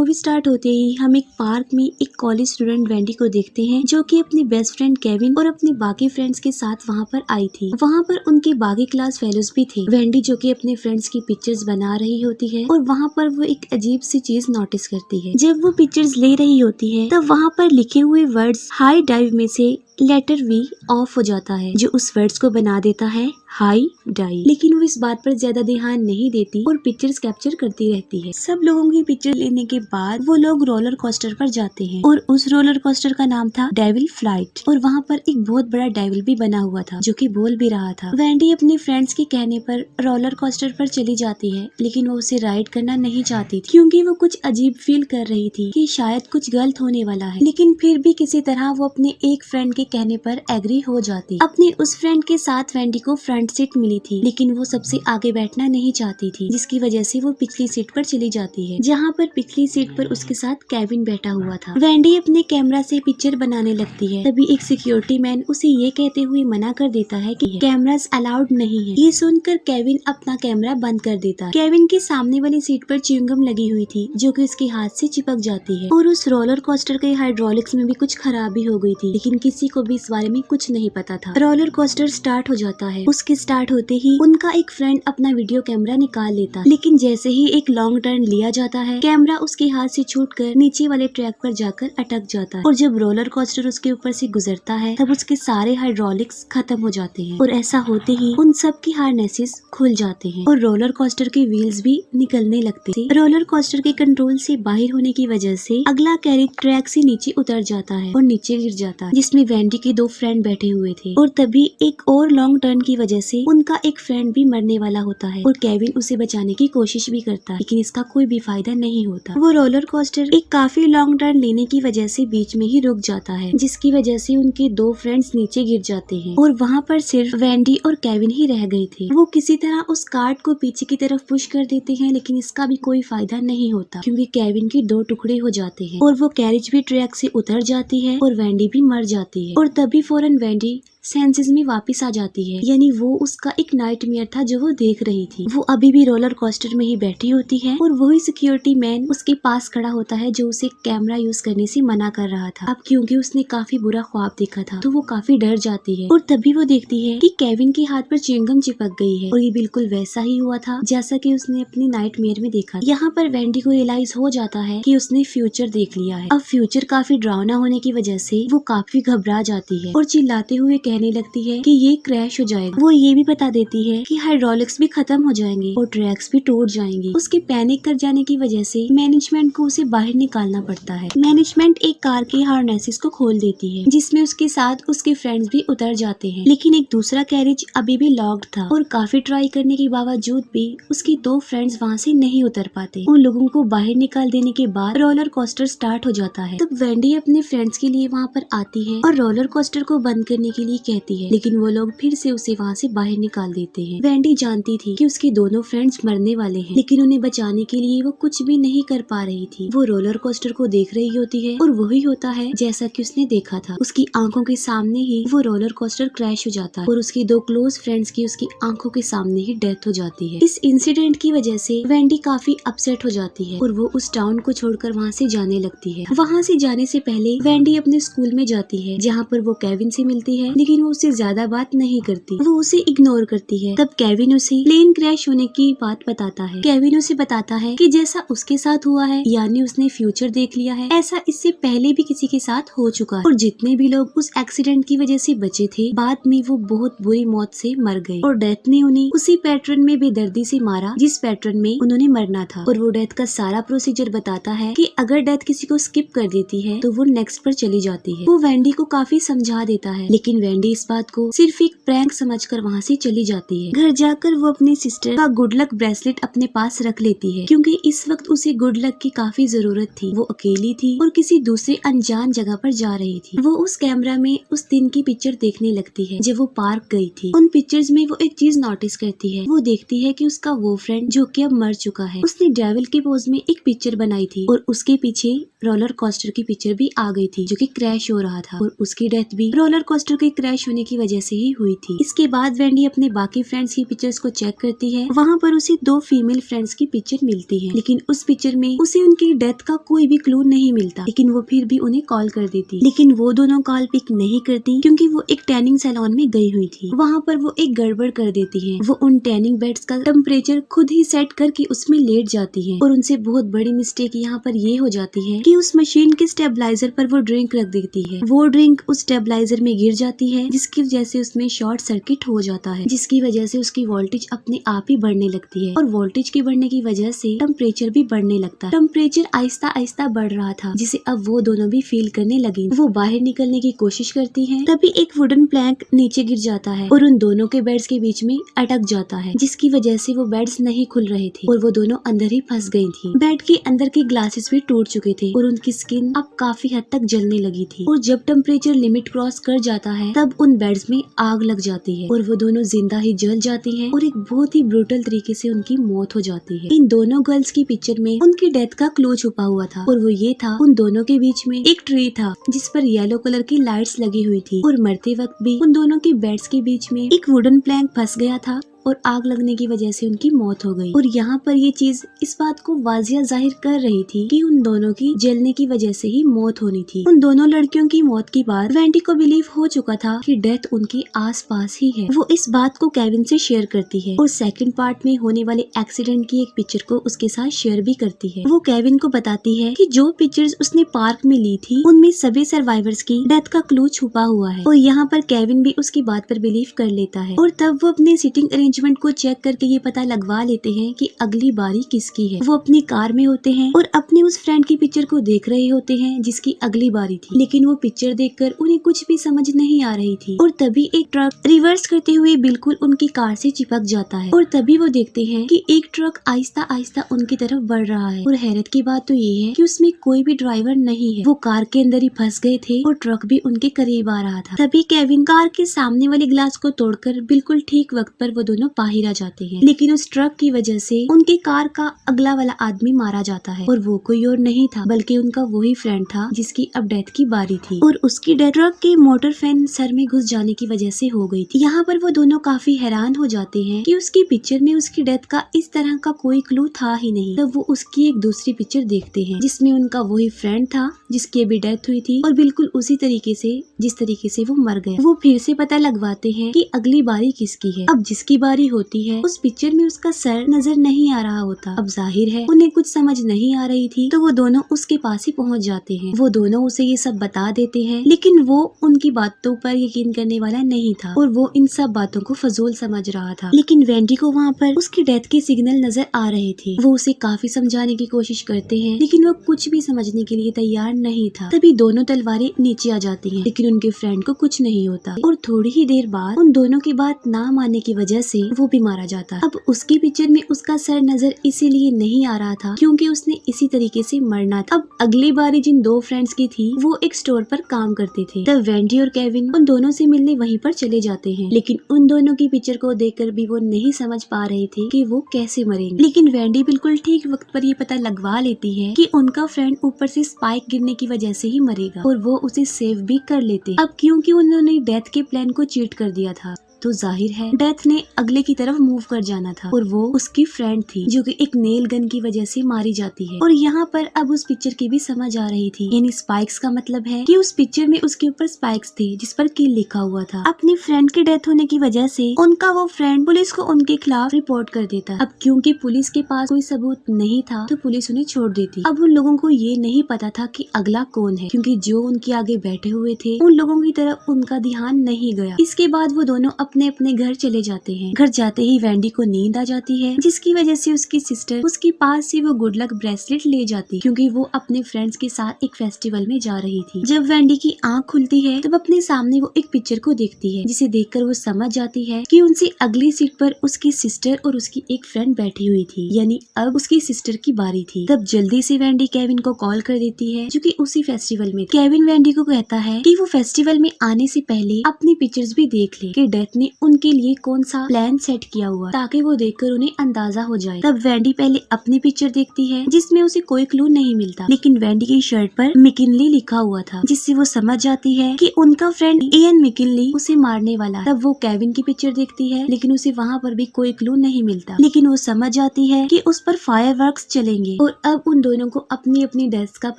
Movie start होते ही हम एक पार्क में एक कॉलेज स्टूडेंट वेंडी को देखते हैं, जो कि अपनी बेस्ट फ्रेंड केविन और अपने बाकी फ्रेंड्स के साथ वहाँ पर आई थी। वहाँ पर उनके बाकी क्लास फेलोज भी थे। वेंडी जो कि अपने फ्रेंड्स की पिक्चर्स बना रही होती है और वहाँ पर वो एक अजीब सी चीज नोटिस करती है। जब वो पिक्चर्स ले रही होती है तब वहाँ पर लिखे हुए वर्ड्स हाई डाइव में से लेटर वी ऑफ हो जाता है, जो उस वर्ड्स को बना देता है हाई डाई। लेकिन वो इस बात पर ज्यादा ध्यान नहीं देती और पिक्चर्स कैप्चर करती रहती है। सब लोगों की पिक्चर लेने के बाद वो लोग रोलर कोस्टर पर जाते हैं और उस रोलर कोस्टर का नाम था डेविल फ्लाइट और वहाँ पर एक बहुत बड़ा डेविल भी बना हुआ था जो कि बोल भी रहा था। वेंडी अपने फ्रेंड्स के कहने पर रोलर कोस्टर पर चली जाती है, लेकिन वो उसे राइड करना नहीं चाहती थी क्योंकि वो कुछ अजीब फील कर रही थी कि शायद कुछ गलत होने वाला है। लेकिन फिर भी किसी तरह वो अपने एक फ्रेंड के कहने पर एग्री हो जाती। अपने उस फ्रेंड के साथ वेंडी को फ्रंट सीट मिली थी, लेकिन वो सबसे आगे बैठना नहीं चाहती थी, जिसकी वजह से वो पिछली सीट पर चली जाती है, जहाँ पर पिछली सीट पर उसके साथ केविन बैठा हुआ था। वेंडी अपने कैमरा से पिक्चर बनाने लगती है, तभी एक सिक्योरिटी मैन उसे ये कहते हुए मना कर देता है कि कैमरास अलाउड नहीं है। ये सुनकर केविन अपना कैमरा बंद कर देता है। केविन के सामने वाली सीट पर च्युइंगम लगी हुई थी, जो कि उसके हाथ से चिपक जाती है और उस रोलर कोस्टर के हाइड्रोलिक्स में भी कुछ खराबी हो गई थी, लेकिन किसी को भी इस बारे में कुछ नहीं पता था। रोलर कोस्टर स्टार्ट हो जाता है। उसके स्टार्ट होते ही उनका एक फ्रेंड अपना वीडियो कैमरा निकाल लेता, लेकिन जैसे ही एक लॉन्ग टर्न लिया जाता है, कैमरा उसके हाथ से छूटकर नीचे वाले ट्रैक पर जाकर अटक जाता है और जब रोलर कोस्टर उसके ऊपर से गुजरता है तब उसके सारे हाइड्रोलिक्स खत्म हो जाते हैं और ऐसा होते ही उन सब की हार्नेसेस खुल जाते हैं और रोलर कोस्टर के व्हील्स भी निकलने लगते हैं। रोलर कोस्टर के कंट्रोल से बाहर होने की वजह से अगला कैरेज ट्रैक से नीचे उतर जाता है और नीचे गिर जाता है, जिसमें वेंडी के दो फ्रेंड बैठे हुए थे और तभी एक और लॉन्ग टर्न की वजह से उनका एक फ्रेंड भी मरने वाला होता है और केविन उसे बचाने की कोशिश भी करता है, लेकिन इसका कोई भी फायदा नहीं होता। वो रोलर कोस्टर एक काफी लॉन्ग टर्न लेने की वजह से बीच में ही रुक जाता है, जिसकी वजह से उनके दो फ्रेंड्स नीचे गिर जाते हैं और वहाँ पर सिर्फ वेंडी और केविन ही रह गए थे। वो किसी तरह उस कार्ट को पीछे की तरफ पुश कर देते हैं, लेकिन इसका भी कोई फायदा नहीं होता क्योंकि केविन के दो टुकड़े हो जाते हैं और वो कैरेज भी ट्रैक से उतर जाती है और वेंडी भी मर जाती है और तभी फौरन वेंडी सेंसेस में वापस आ जाती है, यानी वो उसका एक नाइटमेयर था जो वो देख रही थी। वो अभी भी रोलर कोस्टर में ही बैठी होती है और वही सिक्योरिटी मैन उसके पास खड़ा होता है जो उसे कैमरा यूज करने से मना कर रहा था। अब क्योंकि उसने काफी बुरा ख्वाब देखा था तो वो काफी डर जाती है और तभी वो देखती है कि केविन के हाथ पर च्युइंगम चिपक गई है और ये बिल्कुल वैसा ही हुआ था जैसा कि उसने अपने नाइटमेयर में देखा। यहाँ पर वेंडी को रियलाइज हो जाता है कि उसने फ्यूचर देख लिया है। अब फ्यूचर काफी डरावना होने की वजह से वो काफी घबरा जाती है और चिल्लाते हुए कहने लगती है कि ये क्रैश हो जाएगा। वो ये भी बता देती है कि हाइड्रोलिक्स भी खत्म हो जाएंगे और ट्रैक्स भी टूट जाएंगे। उसके पैनिक कर जाने की वजह से मैनेजमेंट को उसे बाहर निकालना पड़ता है। मैनेजमेंट एक कार के हार्नेसेस को खोल देती है, जिसमें उसके साथ उसके फ्रेंड्स भी उतर जाते हैं, लेकिन एक दूसरा कैरेज अभी भी लॉक्ड था और काफी ट्राई करने के बावजूद भी उसके दो फ्रेंड्स वहाँ से नहीं उतर पाते। उन लोगों को बाहर निकाल देने के बाद रोलर कोस्टर स्टार्ट हो जाता है। तब वेंडी अपने फ्रेंड्स के लिए वहाँ पर आती है और रोलर कोस्टर को बंद करने के लिए कहती है, लेकिन वो लोग फिर से उसे वहाँ से बाहर निकाल देते हैं। वेंडी जानती थी कि उसके दोनों फ्रेंड्स मरने वाले हैं, लेकिन उन्हें बचाने के लिए वो कुछ भी नहीं कर पा रही थी। वो रोलर कोस्टर को देख रही होती है और वही होता है जैसा कि उसने देखा था। उसकी आंखों के सामने ही वो रोलर कोस्टर क्रैश हो जाता है और उसके दो क्लोज फ्रेंड्स की उसकी आंखों के सामने ही डेथ हो जाती है। इस इंसिडेंट की वजह से वेंडी काफी अपसेट हो जाती है और वो उस टाउन को छोड़कर वहाँ से जाने लगती है। वहाँ से जाने से पहले वेंडी अपने स्कूल में जाती है, जहाँ पर वो केविन से मिलती है, लेकिन वो उससे ज्यादा बात नहीं करती। वो उसे इग्नोर करती है। तब केविन उसे प्लेन क्रैश होने की बात बताता है। केविन उसे बताता है कि जैसा उसके साथ हुआ है, यानी उसने फ्यूचर देख लिया है, ऐसा इससे पहले भी किसी के साथ हो चुका है और जितने भी लोग उस एक्सीडेंट की वजह से बचे थे, बाद में वो बहुत बुरी मौत से मर गए और डेथ ने उन्हें उसी पैटर्न में बेदर्दी से मारा जिस पैटर्न में उन्होंने मरना था। और वो डेथ का सारा प्रोसीजर बताता है कि अगर डेथ किसी को स्किप कर देती है तो वो नेक्स्ट पर चली जाती है। वो वेंडी को काफी समझा देता है, लेकिन वेंडी इस बात को सिर्फ एक प्रैंक समझकर वहाँ से चली जाती है। घर जाकर वो अपनी सिस्टर का गुड लक ब्रेसलेट अपने पास रख लेती है, क्योंकि इस वक्त उसे गुड लक की काफी जरूरत थी। वो अकेली थी और किसी दूसरे अनजान जगह पर जा रही थी। वो उस कैमरा में उस दिन की पिक्चर देखने लगती है जब वो पार्क गई थी। उन पिक्चर्स में वो एक चीज नोटिस करती है। वो देखती है कि उसका वो फ्रेंड जो कि अब मर चुका है, उसने डेविल के पोज में एक पिक्चर बनाई थी और उसके पीछे रोलर कोस्टर की पिक्चर भी आ गई थी जो कि क्रैश हो रहा था और उसकी डेथ भी रोलर कोस्टर के क्रैश क्रैश होने की वजह से ही हुई थी। इसके बाद वेंडी अपने बाकी फ्रेंड्स की पिक्चर्स को चेक करती है। वहाँ पर उसे 2 फीमेल फ्रेंड्स की पिक्चर मिलती है, लेकिन उस पिक्चर में उसे उनकी डेथ का कोई भी क्लू नहीं मिलता, लेकिन वो फिर भी उन्हें कॉल कर देती। लेकिन वो दोनों कॉल पिक नहीं करती क्योंकि वो एक टैनिंग सैलून में गई हुई थी। वहाँ पर वो एक गड़बड़ कर देती है। वो उन टैनिंग बेड्स का टेम्परेचर खुद ही सेट करके उसमें लेट जाती है और उनसे बहुत बड़ी मिस्टेक यहाँ पर ये हो जाती है कि उस मशीन के स्टेबलाइजर पर वो ड्रिंक रख देती है। वो ड्रिंक उस स्टेबलाइजर में गिर जाती है, जिसकी वजह से उसमें शॉर्ट सर्किट हो जाता है, जिसकी वजह से उसकी वोल्टेज अपने आप ही बढ़ने लगती है और वोल्टेज के बढ़ने की वजह से टेम्परेचर भी बढ़ने लगता है। टेम्परेचर आहिस्ता आहिस्ता बढ़ रहा था, जिसे अब वो दोनों भी फील करने लगी। वो बाहर निकलने की कोशिश करती है, तभी एक वुडन प्लैंक नीचे गिर जाता है और उन दोनों के बेड्स के बीच में अटक जाता है, जिसकी वजह से वो बेड्स नहीं खुल रहे थे और वो दोनों अंदर ही फंस गई थी। बेड के अंदर के ग्लासेस भी टूट चुके थे और उनकी स्किन अब काफी हद तक जलने लगी थी और जब टेम्परेचर लिमिट क्रॉस कर जाता है तब उन बेड्स में आग लग जाती है और वो दोनों जिंदा ही जल जाती हैं और एक बहुत ही ब्रूटल तरीके से उनकी मौत हो जाती है। इन दोनों गर्ल्स की पिक्चर में उनकी डेथ का क्लू छुपा हुआ था और वो ये था, उन दोनों के बीच में एक ट्री था जिस पर येलो कलर की लाइट्स लगी हुई थी और मरते वक्त भी उन दोनों के बेड्स के बीच में एक वुडन प्लैंक फंस गया था और आग लगने की वजह से उनकी मौत हो गई। और यहाँ पर ये चीज इस बात को वाजिया जाहिर कर रही थी कि उन दोनों की जलने की वजह से ही मौत होनी थी। उन दोनों लड़कियों की मौत के बाद वेंडी को बिलीव हो चुका था कि डेथ उनके आसपास ही है। वो इस बात को केविन से शेयर करती है और सेकंड पार्ट में होने वाले एक्सीडेंट की एक पिक्चर को उसके साथ शेयर भी करती है। वो केविन को बताती है कि जो पिक्चर्स उसने पार्क में ली थी उनमें सभी सर्वाइवर्स की डेथ का क्लू छुपा हुआ है और यहाँ पर केविन भी उसकी बात पर बिलीव कर लेता है और तब वो अपने सिटिंग अरेंजमेंट को चेक करके ये पता लगवा लेते हैं कि अगली बारी किसकी है। वो अपनी कार में होते हैं और अपने उस फ्रेंड की पिक्चर को देख रहे होते हैं जिसकी अगली बारी थी, लेकिन वो पिक्चर देखकर उन्हें कुछ भी समझ नहीं आ रही थी और तभी एक ट्रक रिवर्स करते हुए बिल्कुल उनकी कार से चिपक जाता है और तभी वो देखते हैं कि एक ट्रक आहिस्ता आहिस्ता उनकी तरफ बढ़ रहा है और हैरत की बात तो ये है कि उसमें कोई भी ड्राइवर नहीं है। वो कार के अंदर ही फंस गए थे और ट्रक भी उनके करीब आ रहा था। तभी केविन कार के सामने वाले ग्लास को तोड़कर बिल्कुल ठीक वक्त पर वो दोनों बाहर आ जाते हैं, लेकिन उस ट्रक की वजह से उनकी कार का अगला वाला आदमी मारा जाता है और वो कोई और नहीं था बल्कि उनका वही फ्रेंड था जिसकी अब डेथ की बारी थी और उसकी डेथ ट्रक के मोटर फैन सर में घुस जाने की वजह से हो गई थी। यहाँ पर वो दोनों काफी हैरान हो जाते हैं कि उसकी पिक्चर में उसकी डेथ का इस तरह का कोई क्लू था ही नहीं। तब वो उसकी एक दूसरी पिक्चर देखते हैं जिसमें उनका वही फ्रेंड था जिसकी अभी डेथ हुई थी और बिल्कुल उसी तरीके से जिस तरीके से वो मर गया। वो फिर से पता लगवाते हैं कि अगली बारी किसकी है। अब जिसकी बारी होती है उस पिक्चर में उसका सर नजर नहीं आ रहा होता। अब जाहिर है उन्हें कुछ समझ नहीं आ रही थी, तो वो दोनों उसके पास ही पहुंच जाते हैं। वो दोनों उसे ये सब बता देते हैं, लेकिन वो उनकी बातों पर यकीन करने वाला नहीं था और वो इन सब बातों को फजूल समझ रहा था। लेकिन वेंडी को वहाँ पर उसकी डेथ के सिग्नल नजर आ रहे थे। वो उसे काफी समझाने की कोशिश करते हैं, लेकिन वो कुछ भी समझने के लिए तैयार नहीं था। तभी दोनों तलवारें नीचे आ जाती हैं, लेकिन उनके फ्रेंड को कुछ नहीं होता और थोड़ी ही देर बाद उन दोनों की बात ना मानने की वजह से वो भी मारा जाता। अब उसकी पिक्चर में उसका सर नजर इसीलिए नहीं आ रहा था क्योंकि उसने इसी तरीके से मरना था। अब अगली बारी जिन दो फ्रेंड्स की थी वो एक स्टोर पर काम करते थे। तब वेंडी और केविन उन दोनों से मिलने वहीं पर चले जाते हैं, लेकिन उन दोनों की पिक्चर को देखकर भी वो नहीं समझ पा रहे थे कि वो कैसे मरेंगे। लेकिन वेंडी बिल्कुल ठीक वक्त पर ये पता लगवा लेती है कि उनका फ्रेंड ऊपर से स्पाइक गिरने की वजह से ही मरेगा और वो उसे सेव भी कर लेते। अब क्योंकि उन्होंने डेथ के प्लान को चीट कर दिया था तो जाहिर है डेथ ने अगले की तरफ मूव कर जाना था और वो उसकी फ्रेंड थी जो कि एक नेल गन की वजह से मारी जाती है। और यहाँ पर अब उस पिक्चर की भी समझ आ रही थी, यानी स्पाइक्स का मतलब है कि उस पिक्चर में उसके ऊपर स्पाइक्स थे जिस पर किल लिखा हुआ था। अपनी फ्रेंड की डेथ होने की वजह से उनका वो फ्रेंड पुलिस को उनके खिलाफ रिपोर्ट कर देता। अब क्योंकि पुलिस के पास कोई सबूत नहीं था तो पुलिस उन्हें छोड़ देती। अब उन लोगों को ये नहीं पता था कि अगला कौन है, क्योंकि जो उनके आगे बैठे हुए थे उन लोगों की तरफ उनका ध्यान नहीं गया। इसके बाद वो दोनों अपने अपने घर चले जाते हैं। घर जाते ही वेंडी को नींद आ जाती है, जिसकी वजह से उसकी सिस्टर उसके पास से वो गुड लक ब्रेसलेट ले जाती, क्योंकि वो अपने फ्रेंड्स के साथ एक फेस्टिवल में जा रही थी। जब वेंडी की आंख खुलती है तब अपने सामने वो एक पिक्चर को देखती है, जिसे देखकर वो समझ जाती है कि उनसे अगली सीट पर उसकी सिस्टर और उसकी एक फ्रेंड बैठी हुई थी, यानी अब उसकी सिस्टर की बारी थी। तब जल्दी से वेंडी केविन को कॉल कर देती है जो कि उसी फेस्टिवल में। केविन वेंडी को कहता है कि वो फेस्टिवल में आने से पहले अपनी पिक्चर्स भी देख ले कि डेथ उसने उनके लिए कौन सा प्लान सेट किया हुआ ताकि वो देखकर उन्हें अंदाजा हो जाए। तब वेंडी पहले अपनी पिक्चर देखती है जिसमें उसे कोई क्लू नहीं मिलता, लेकिन वेंडी की शर्ट पर मैकिनली लिखा हुआ था, जिससे वो समझ जाती है कि उनका फ्रेंड इयन मैकिनली उसे मारने वाला है। तब वो केविन की पिक्चर देखती है, लेकिन उसे वहाँ पर भी कोई क्लू नहीं मिलता, लेकिन वो समझ जाती है कि उस पर फायरवर्क्स चलेंगे और अब उन दोनों को अपनी अपनी डेथ का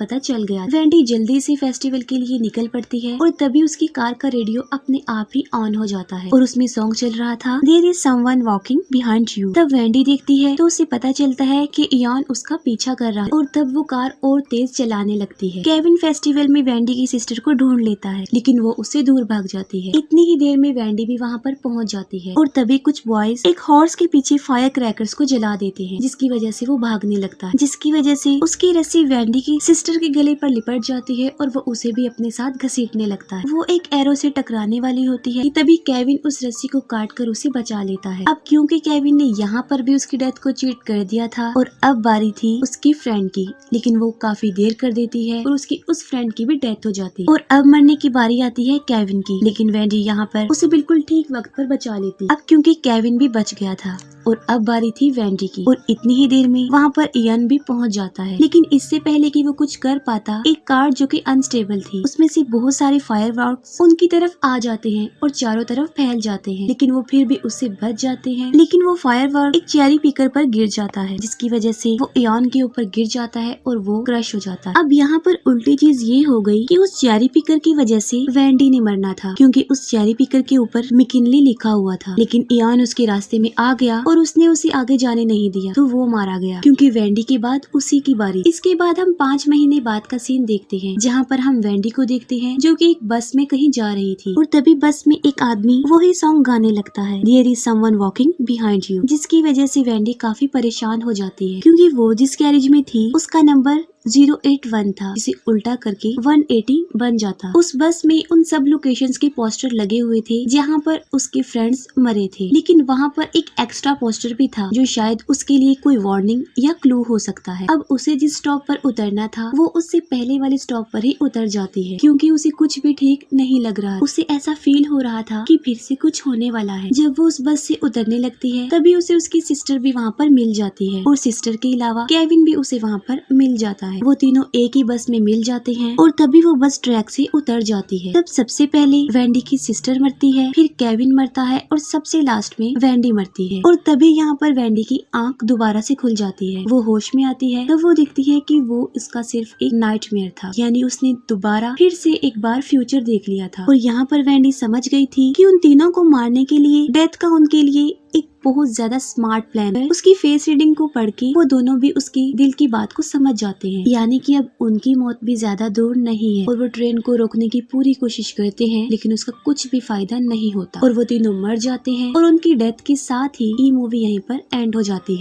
पता चल गया। वेंडी जल्दी से फेस्टिवल के लिए निकल पड़ती है और तभी उसकी कार का रेडियो अपने आप ही ऑन हो जाता है और उसमें सॉन्ग चल रहा था there is someone walking behind you. तब वेंडी देखती है तो उसे पता चलता है कि इयन उसका पीछा कर रहा है और तब वो कार और तेज चलाने लगती है। केविन फेस्टिवल में वेंडी की सिस्टर को ढूंढ लेता है, लेकिन वो उससे दूर भाग जाती है। इतनी ही देर में वेंडी भी वहाँ पर पहुँच जाती है और तभी कुछ बॉयज एक हॉर्स के पीछे फायर क्रैकर्स को जला देते हैं, जिसकी वजह से वो भागने लगता है, जिसकी वजह से उसकी रस्सी वेंडी की सिस्टर के गले पर लिपट जाती है और वो उसे भी अपने साथ घसीटने लगता है। वो एक एरो से टकराने वाली होती है, तभी केविन उस रस्सी को काट कर उसे बचा लेता है। अब क्योंकि केविन ने यहाँ पर भी उसकी डेथ को चीट कर दिया था और अब बारी थी उसकी फ्रेंड की, लेकिन वो काफी देर कर देती है और उसकी उस फ्रेंड की भी डेथ हो जाती है और अब मरने की बारी आती है केविन की, लेकिन वेंडी यहाँ पर उसे बिल्कुल ठीक वक्त पर बचा लेती। अब क्योंकि केविन भी बच गया था और अब बारी थी वेंडी की और इतनी ही देर में वहाँ पर इयन भी पहुँच जाता है, लेकिन इससे पहले कि वो कुछ कर पाता, एक कार जो कि अनस्टेबल थी उसमें से बहुत सारे फायरवर्क्स उनकी तरफ आ जाते हैं और चारों तरफ फैल जाते हैं, लेकिन वो फिर भी उससे बच जाते हैं। लेकिन वो फायरवर्क एक चेरी पिकर पर गिर जाता है, जिसकी वजह से वो इयन के ऊपर गिर जाता है और वो क्रश हो जाता है। अब यहाँ पर उल्टी चीज ये हो गई कि उस चेरी पिकर की वजह से वेंडी ने मरना था, क्योंकि उस चेरी पिकर के ऊपर मैकिनली लिखा हुआ था, लेकिन इयन उसके रास्ते में आ गया और उसने उसे आगे जाने नहीं दिया, तो वो मारा गया, क्योंकि वेंडी के बाद उसी की बारी। इसके बाद हम 5 महीने बाद का सीन देखते हैं, जहाँ पर हम वेंडी को देखते हैं जो कि एक बस में कहीं जा रही थी और तभी बस में एक आदमी वही सॉन्ग गाने लगता है there is someone walking behind you, जिसकी वजह से वेंडी काफी परेशान हो जाती है, क्योंकि वो जिस कैरेज में थी उसका नंबर 081 था, जिसे उल्टा करके 180 बन जाता। उस बस में उन सब लोकेशंस के पोस्टर लगे हुए थे जहाँ पर उसके फ्रेंड्स मरे थे, लेकिन वहाँ पर एक एक्स्ट्रा पोस्टर भी था जो शायद उसके लिए कोई वार्निंग या क्लू हो सकता है। अब उसे जिस स्टॉप पर उतरना था वो उससे पहले वाले स्टॉप पर ही उतर जाती है, क्योंकि उसे कुछ भी ठीक नहीं लग रहा। उसे ऐसा फील हो रहा था कि फिर से कुछ होने वाला है। जब वो उस बस से उतरने लगती है तभी उसे उसकी सिस्टर भी वहाँ पर मिल जाती है और सिस्टर के अलावा केविन भी उसे वहाँ पर मिल जाता है। वो तीनों एक ही बस में मिल जाते हैं और तभी वो बस ट्रैक से उतर जाती है। तब सबसे पहले वेंडी की सिस्टर मरती है, फिर केविन मरता है और सबसे लास्ट में वेंडी मरती है। और तभी यहाँ पर वेंडी की आंख दोबारा से खुल जाती है। वो होश में आती है, तब वो देखती है कि वो इसका सिर्फ एक नाइटमेयर था, यानी उसने दोबारा फिर से एक बार फ्यूचर देख लिया था। और यहाँ पर वेंडी समझ गई थी कि उन तीनों को मारने के लिए डेथ का उनके लिए एक बहुत ज्यादा स्मार्ट प्लान है। उसकी फेस रीडिंग को पढ़ के वो दोनों भी उसकी दिल की बात को समझ जाते हैं, यानी कि अब उनकी मौत भी ज्यादा दूर नहीं है। और वो ट्रेन को रोकने की पूरी कोशिश करते हैं, लेकिन उसका कुछ भी फायदा नहीं होता और वो तीनों मर जाते हैं और उनकी डेथ के साथ ही ये मूवी यहीं पर एंड हो जाती है।